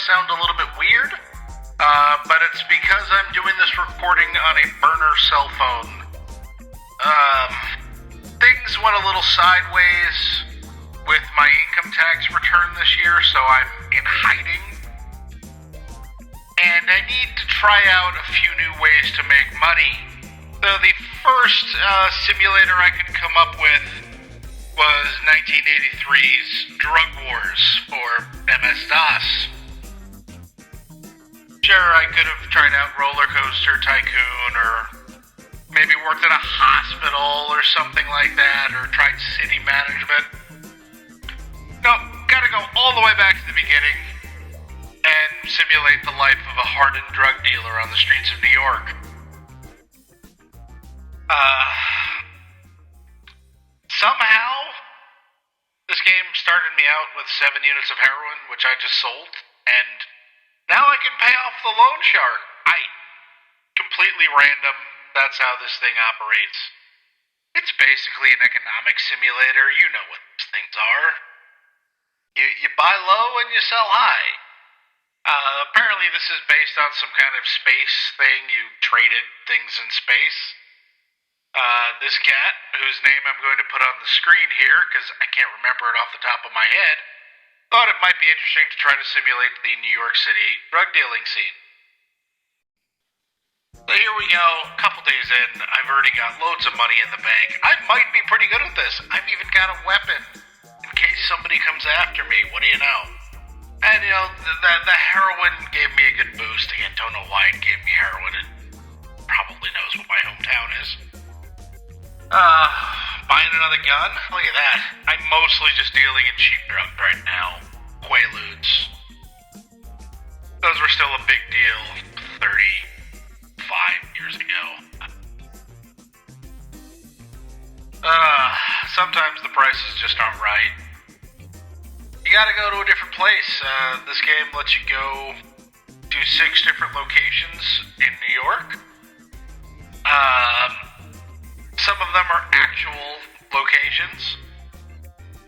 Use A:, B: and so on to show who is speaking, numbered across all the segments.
A: sound a little bit weird, but it's because I'm doing this recording on a burner cell phone. Things went a little sideways with my income tax return this year, so I'm in hiding. And I need to try out a few new ways to make money. So the first simulator I could come up with was 1983's Drug Wars for MS-DOS. Sure, I could have tried out Roller Coaster Tycoon, or maybe worked at a hospital or something like that, or tried city management. No, gotta go all the way back to the beginning and simulate the life of a hardened drug dealer on the streets of New York. Somehow, this game started me out with 7 units of heroin, which I just sold, and now I can pay off the loan shark. Completely random. That's how this thing operates. It's basically an economic simulator. You know what these things are. You buy low and you sell high. Apparently this is based on some kind of space thing. You traded things in space. This cat, whose name I'm going to put on the screen here, because I can't remember it off the top of my head, thought it might be interesting to try to simulate the New York City drug dealing scene. So here we go, a couple days in, I've already got loads of money in the bank. I might be pretty good at this. I've even got a weapon in case somebody comes after me. What do you know? And you know, the heroin gave me a good boost. Again, don't know why it gave me heroin. It probably knows what my hometown is. Buying another gun? Look at that. I'm mostly just dealing in cheap drugs right now. Quaaludes. Those were still a big deal 35 years ago. Sometimes the prices just aren't right. You gotta go to a different place. This game lets you go to 6 different locations in New York. Some of them are actual locations.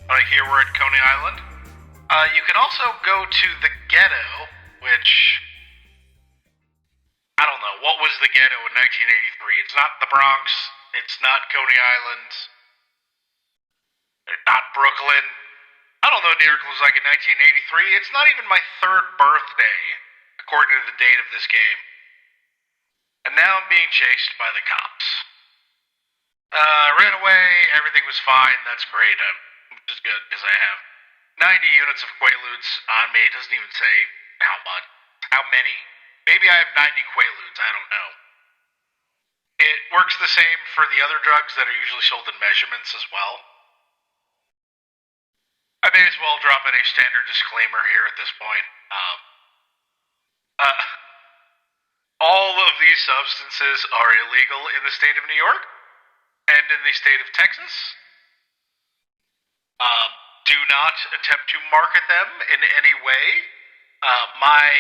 A: Like here we're at Coney Island. You can also go to the ghetto, which, I don't know, what was the ghetto in 1983? It's not the Bronx, it's not Coney Island, not Brooklyn. I don't know what New York was like in 1983. It's not even my 3rd birthday, according to the date of this game. And now I'm being chased by the cops. Ran away, everything was fine, that's great, which is good, because I have 90 units of Quaaludes on me. It doesn't even say how much, how many. Maybe I have 90 Quaaludes, I don't know. It works the same for the other drugs that are usually sold in measurements as well. I may as well drop in a standard disclaimer here at this point. All of these substances are illegal in the state of New York and in the state of Texas. Do not attempt to market them in any way. My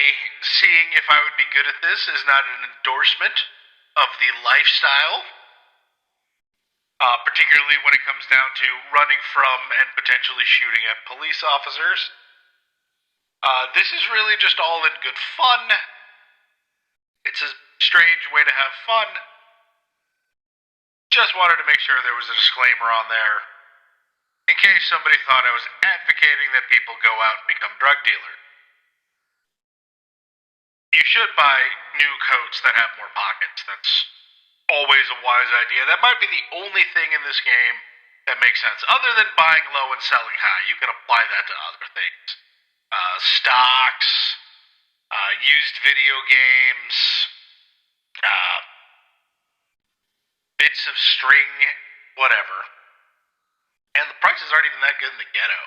A: seeing if I would be good at this is not an endorsement of the lifestyle, particularly when it comes down to running from and potentially shooting at police officers. This is really just all in good fun. It's a strange way to have fun. Just wanted to make sure there was a disclaimer on there, in case somebody thought I was advocating that people go out and become drug dealers. You should buy new coats that have more pockets. That's always a wise idea. That might be the only thing in this game that makes sense. Other than buying low and selling high, you can apply that to other things. Stocks, used video games, bits of string, whatever. And the prices aren't even that good in the ghetto.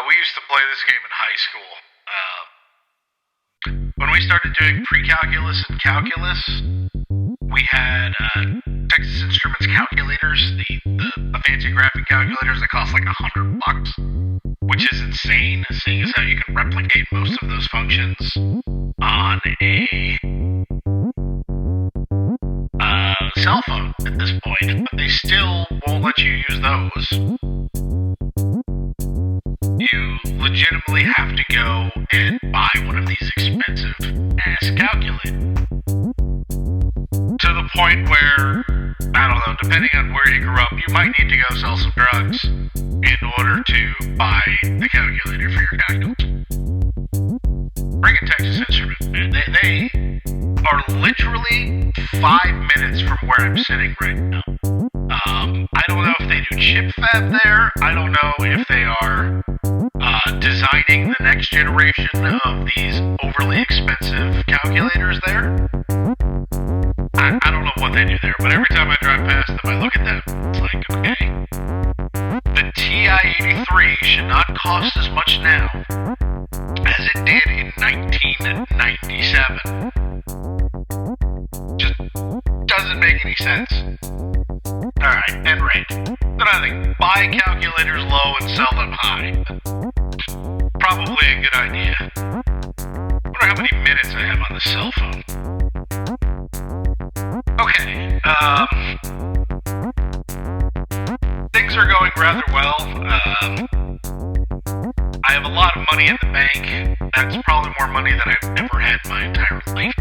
A: We used to play this game in high school. When we started doing pre-calculus and calculus, we had Texas Instruments calculators, the fancy graphic calculators that cost like $100, which is insane, seeing as how you can replicate most of those functions on a cell phone at this point, but they still won't let you use those. you legitimately have to go and buy one of these expensive ass calculators. To the point where, I don't know, depending on where you grew up, you might need to go sell some drugs in order to buy the calculator for your calculus. Bring in Texas Instruments, man. They are literally 5 minutes from where I'm sitting right now. I don't know if they do chip fab there. I don't know if they are designing the next generation of these overly expensive calculators there. I don't know what they do there, but every time I drive past them, I look at them. It's like, okay, the TI-83 should not cost as much now as it did in 1997. Just doesn't make any sense. Alright, and rate. Then I think buy calculators low and sell them high. Probably a good idea. Wonder how many minutes I have on the cell phone. Okay, things are going rather well. I have a lot of money in the bank. That's probably more money than I've ever had in my entire life.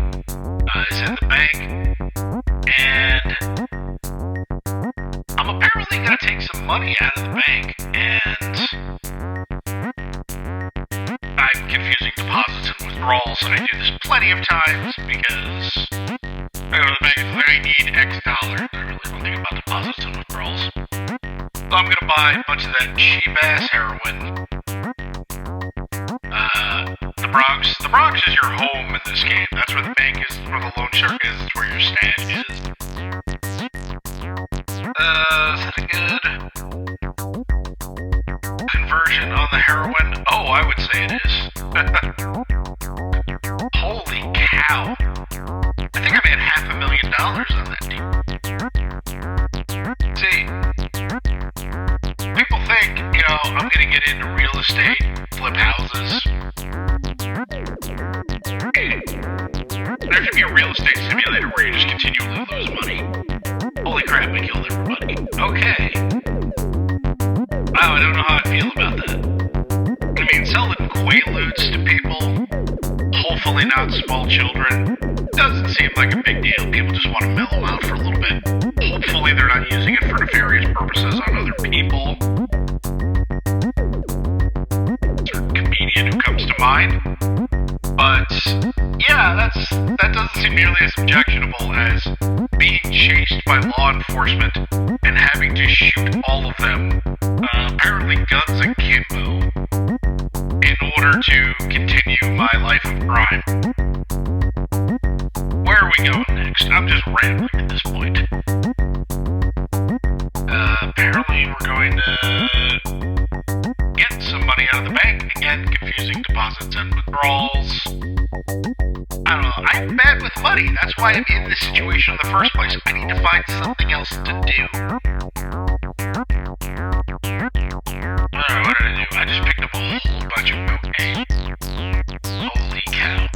A: Is in the bank. And I'm apparently going to take some money out of the bank. And I'm confusing deposits and withdrawals. And I do this plenty of times because I go to the bank and say, I need X dollars. I really don't think about deposits and withdrawals. So I'm going to buy a bunch of that cheap-ass heroin. The Bronx is your home in this game. That's where the bank is, where the loan shark is, it's where your stash is. Is that a good conversion on the heroin? Oh, I would say it is. Holy cow. I think I made $500,000 on that deal. See, people think, I'm going to get into real estate, flip houses. There should be a real estate simulator where you just continually lose money. Holy crap, I killed everybody. Okay. Wow, I don't know how I feel about that. I mean, selling Quaaludes to people, hopefully not small children, doesn't seem like a big deal. People just want to mellow out for a little bit. Hopefully they're not using it for nefarious purposes on other people. Certain comedian who comes to mind. But, yeah, that doesn't seem nearly as objectionable as being chased by law enforcement and having to shoot all of them, apparently guns akimbo, in order to continue my life of crime. Where are we going next? I'm just rambling at this point. Apparently we're going to get some money out of the bank. Again, confusing deposits and withdrawals. I don't know. I'm bad with money. That's why I'm in this situation in the first place. I need to find something else to do. Alright, what did I do? I just picked up a whole bunch of cocaine. Holy cow.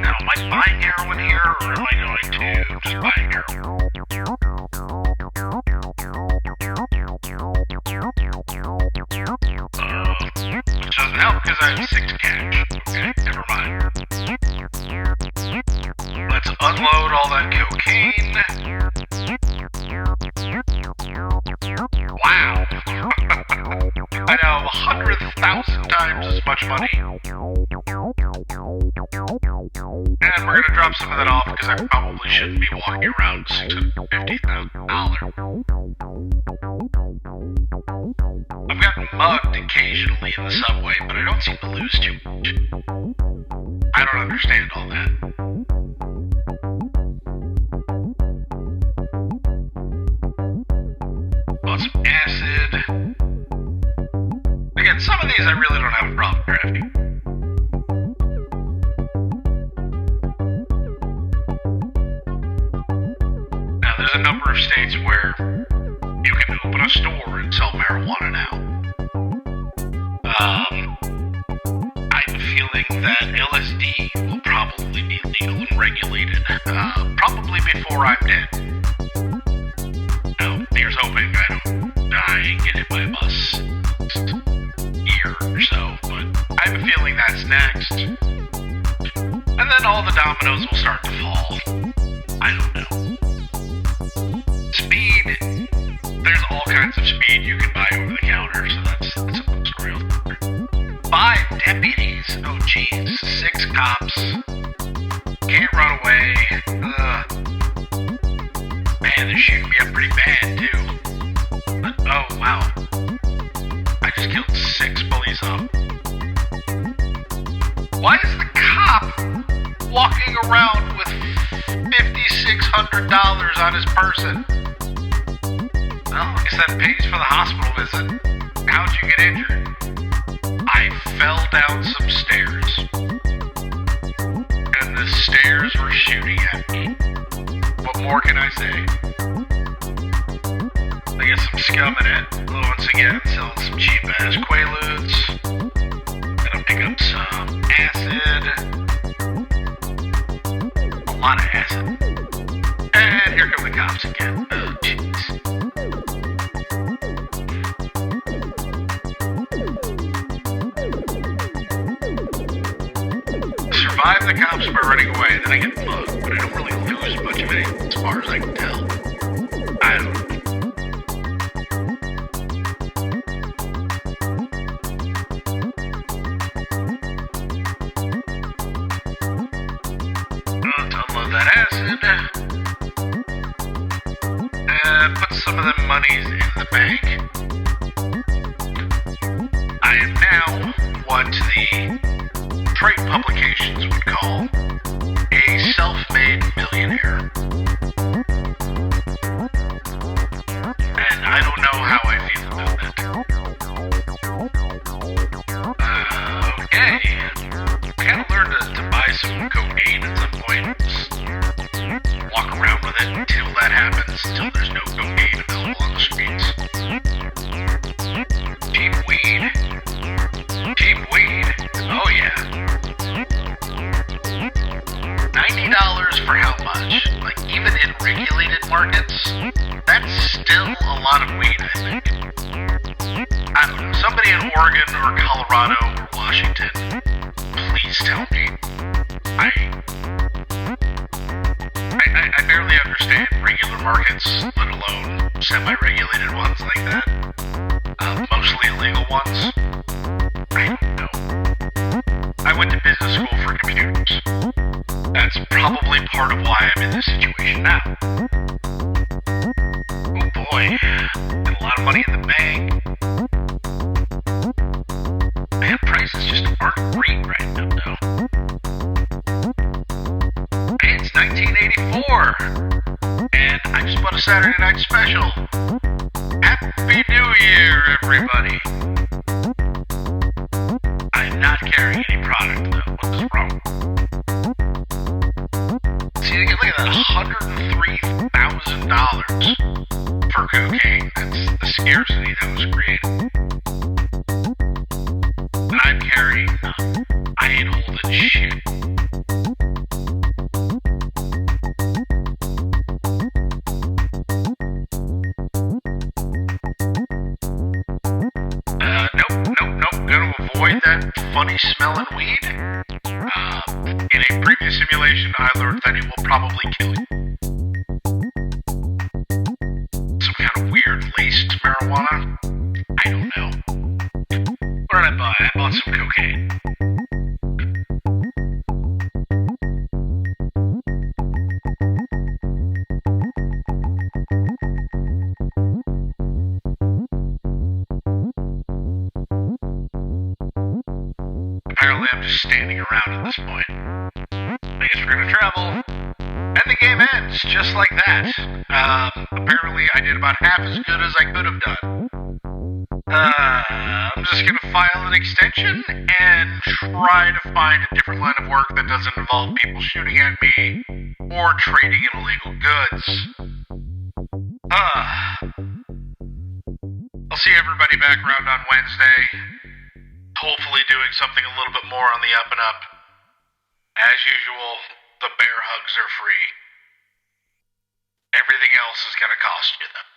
A: Now, am I buying heroin here, or am I going to just buy heroin? Which doesn't help because I have 6 cash. Okay, never mind. Let's unload all that cocaine. Wow. I now have 100,000 times as much money. And we're gonna drop some of that off because I probably shouldn't be walking around $650,000. I've gotten mugged occasionally in the subway, but I don't seem to lose too much. I don't understand all that. Bought some acid. Again, some of these I really don't have a problem crafting. Now, there's a number of states where you can open a store and sell marijuana now. I'm feeling that LSD will probably be legal and regulated, probably before I'm dead. Now, here's hoping I don't die and get hit by feeling that's next. And then all the dominoes will start to fall. I don't know. Speed. There's all kinds of speed you can buy over the counter, so that's a real story. 5 deputies. Oh, jeez. 6 cops. Can't run away. Man, they're shooting me up pretty bad, too. But, oh, wow. I just killed 6 police officers. Why is the cop walking around with $5,600 on his person? Well, I guess that pays for the hospital visit. How'd you get injured? I fell down some stairs. And the stairs were shooting at me. What more can I say? I guess I'm scumming it. Once again, selling some cheap-ass Quaaludes. Gonna pick up some acid. A lot of acid. And here come the cops again. Oh, jeez. Survive the cops by running away, then I get mugged, but I don't really lose much of anything as far as I can tell. I don't know. Unload that acid. Put some of the monies in the bank. I am now what the trade publications would call a self-made millionaire. And I don't know how I feel about that. Okay. I kind of learned to buy some cocaine at some point. Just walk around with it until that happens, until there's no cocaine available on the streets. Cheap weed. Cheap weed. Oh yeah. $90 for how much? Like, even in regulated markets, that's still a lot of weed, I think. I don't know. Somebody in Oregon or Colorado or Washington, please tell me. I barely understand regular markets, let alone semi-regulated ones like that. Mostly illegal ones. I don't know. I went to business school for computers. That's probably part of why I'm in this situation now. Oh boy, got a lot of money in the bank. Man, prices just aren't great right now, though. Hey, it's 1984, and I just bought a Saturday night special. Happy New Year, everybody. I am not carrying any product, though. What's wrong? See, look at that, $103,000 for cocaine. That's the scarcity that was created. And I'm carrying none. I ain't holding shit. Nope. Gonna avoid that funny smelling weed. In a previous simulation, I learned that it will probably kill you. Some kind of weird laced marijuana? I don't know. What did I buy? I bought some cocaine. Apparently I'm just standing around at this point. I guess we're gonna travel. And the game ends, just like that. Apparently I did about half as good as I could have done. I'm just gonna file an extension and try to find a different line of work that doesn't involve people shooting at me or trading in illegal goods. I'll see everybody back around on Wednesday. Hopefully doing something a little bit more on the up and up. As usual, the bear hugs are free. Everything else is gonna cost you, though.